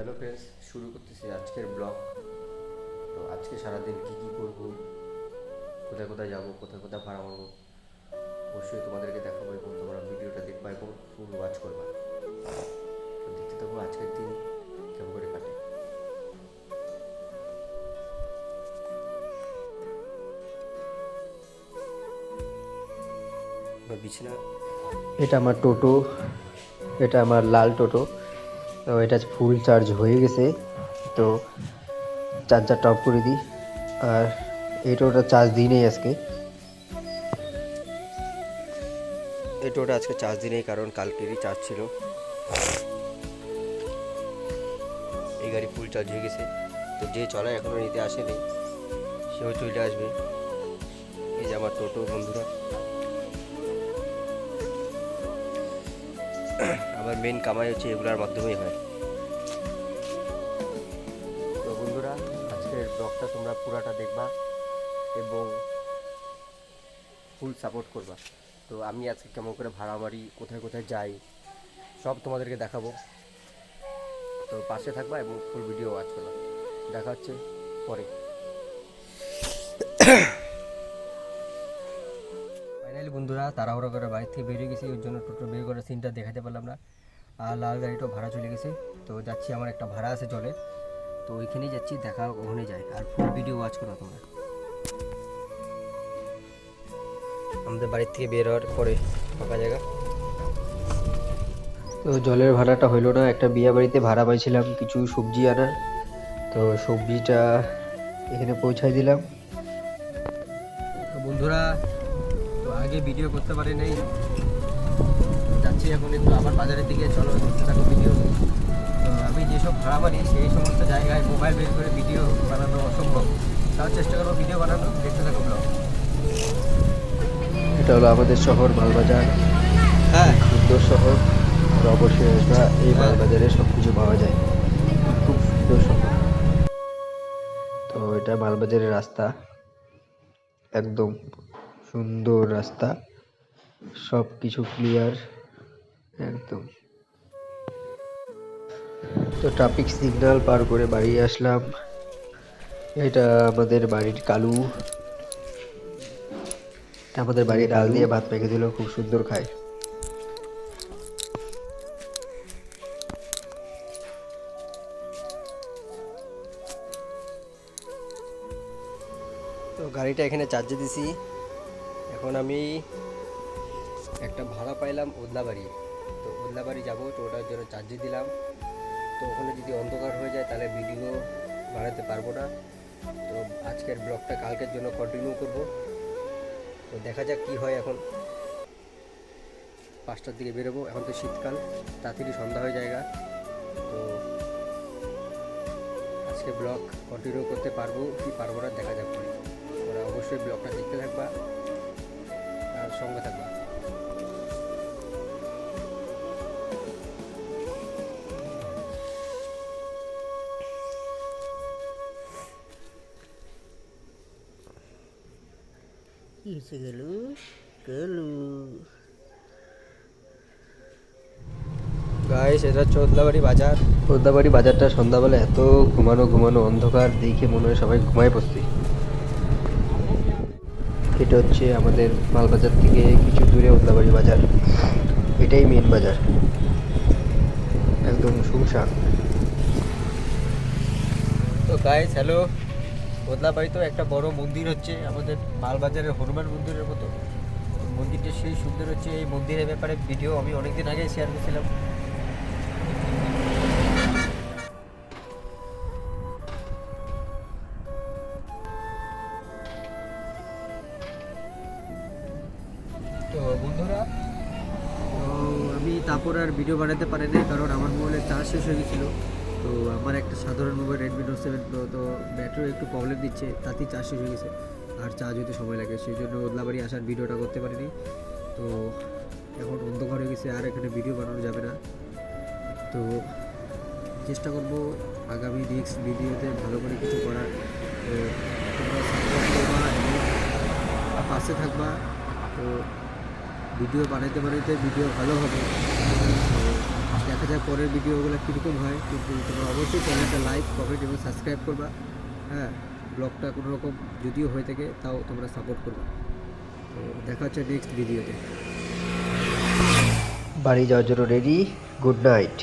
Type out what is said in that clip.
Hello friends, শুরু করতেছি আজকের ব্লগ। তো আজকে সারাদিন কী কী করব, কোথায় কোথায় যাব, কোথায় কোথায় ভাড়া মারবো, অবশ্যই তোমাদেরকে দেখাবো এবং তোমরা ভিডিওটা দেখবা এবং ফুল ওয়াচ করবা। তো দেখতে থাকবো আজকের দিন কেমন করে কাটে। বিছানা, এটা আমার টোটো, এটা আমার লাল টোটো। তো এটা ফুল চার্জ হয়ে গেছে, তো চার্জারটা অফ করে দিই। আর এই টোটোটা চার্জ দিই নেই আজকে, এই টোটোটা আজকে চার্জ দিই নেই কারণ কালকেরই চার্জ ছিল। এই গাড়ি ফুল চার্জ হয়ে গেছে, তো যে চলায় এখনও নিতে আসেনি সেও চলে আসবে। এই যে আমার টোটো বন্ধুরা, আমার মেন কামাই হচ্ছে এগুলোর মাধ্যমেই হয়। তো বন্ধুরা, আজকের ব্লগটা তোমরা পুরাটা দেখবা এবং ফুল সাপোর্ট করবা। তো আমি আজকে কেমন করে ভাড়া মারি, কোথায় কোথায় যাই, সব তোমাদেরকে দেখাবো। তো পাশে থাকবা এবং ফুল ভিডিও ওয়াচ করবা। দেখা হচ্ছে পরে। ফাইনালি বন্ধুরা, তাড়াহুড়ো করে বাড়ি থেকে বেরিয়ে গেছি, ওর জন্য টোটো বের করার সিনটা দেখাতে পারলাম না। আর লাল গাড়িটাও ভাড়া চলে গেছে, তো যাচ্ছি, আমার একটা ভাড়া আছে চলে, তো ওইখানেই যাচ্ছি, দেখা ওখানে যাই। আর ফুল ভিডিও ওয়াচ করো তোমরা। আমাদের বাড়ির থেকে বের হওয়ার পরে ফাঁকা জায়গা। তো জলের ভাড়াটা হইলো না, একটা বিয়ে বাড়িতে ভাড়া পাইছিলাম কিছু সবজি আনার, তো সবজিটা এখানে পৌঁছাই দিলাম। তো বন্ধুরা, তো আগে ভিডিও করতে পারি নাই, যাচ্ছি এখন একটু আবার বাজারের দিকে, চলো দেখতে থাকো ভিডিও। তো আমি যেসব ভাড়া মারি সেই সমস্ত জায়গায় মোবাইল বের করে ভিডিও বানানো অসম্ভব, তাও চেষ্টা করবো ভিডিও বানানো, দেখতে থাকো ব্লগ। এটা হলো আমাদের শহর মালবাজার, হ্যাঁ সুন্দর শহর। আর অবশ্যই আসবা, এই মালবাজারে সব কিছু পাওয়া যায়, খুব সুন্দর শহর। তো এটা মালবাজারের রাস্তা, একদম সুন্দর রাস্তা, সব কিছু ক্লিয়ার একদম। তো ট্রাফিক সিগন্যাল পার করে বাড়ি আসলাম। এটা আমাদের বাড়ির কালু, আমাদের বাড়ি ডাল দিয়ে ভাত মেখে দিল, খুব সুন্দর খায়। তো গাড়িটা এখানে চার্জে দিছি। এখন আমি একটা ভাড়া পাইলাম ওদলাবাড়ি, তো ওদলাবাড়ি যাবো, তো ওটার জন্য চার্জে দিলাম। তো ওখানে যদি অন্ধকার হয়ে যায় তাহলে ভিডিও বানাতে পারবো না। তো আজকের ব্লগটা কালকের জন্য কন্টিনিউ করব। তো দেখা যাক কি হয়। এখন 5টার দিকে বেরোবো, এখন তো শীতকাল, তাড়াতাড়ি সন্ধ্যা হয়ে জায়গা। তো আজকে ব্লগ কন্টিনিউ করতে পারবো কি পারবো না দেখা যাক। তোমরা অবশ্যই ব্লগটা দেখতে থাকবা আর সঙ্গে থাকবা। এসে গেল গেলু গাইস, এটা হচ্ছে ওদলাবাড়ি বাজার। ওদলাবাড়ি বাজারটা সন্ধ্যাবেলা এত ঘুমানো ঘুমানো অন্ধকার দেখে মনে হয় সবাই ঘুমায় পড়ছে। এটা হচ্ছে আমাদের মালবাজার থেকে কিছু দূরে ওদলাবাড়ি বাজার, এটাই মেন বাজার, একদম শুনশান। তো গাইস হ্যালো, ওদলাবাড়িতেও একটা বড় মন্দির হচ্ছে আমাদের মালবাজারের হনুমান মন্দিরের মতো। মন্দিরটা সেই সুন্দর হচ্ছে, এই মন্দিরের ব্যাপারে ভিডিও আমি অনেকদিন আগে শেয়ার করেছিলাম। তো বন্ধুরা, তো আমি তারপর আর ভিডিও বানাতে পারিনি কারণ আমার মোবাইলের চার্জ শেষ হয়ে গেছিলো। তো আমার একটা সাধারণ মোবাইল রেডমি নোট 7 প্রো, তো ব্যাটারি একটু প্রবলেম দিচ্ছে, তাতেই চার্জ শেষ হয়ে গেছে আর চার্জ হতে সময় লাগে, সেই জন্য ওদলাবাড়ি আসার ভিডিওটা করতে পারিনি। তো এখন অন্ধকার হয়ে গেছে, আর এখানে ভিডিও বানানো যাবে না। তো চেষ্টা করব আগামী নেক্সট ভিডিওতে ভালো করে কিছু করার। তো তোমরা সাপোর্ট করবা এবং পাশে থাকবা। তো ভিডিও বানাইতে বানাইতে ভিডিও ভালো হবে। তো দেখা দেখা যায় পরের ভিডিওগুলো কীরকম হয়, কিন্তু তোমরা অবশ্যই চ্যানেলটা লাইক, কমেন্ট এবং সাবস্ক্রাইব করবা। হ্যাঁ, ব্লগটা কোনো রকম যদিও হয়ে থাকে তাও তোমরা সাপোর্ট করবা। তো দেখা হচ্ছে নেক্সট ভিডিওতে। বাড়ি যাওয়ার জন্য রেডি। Good night.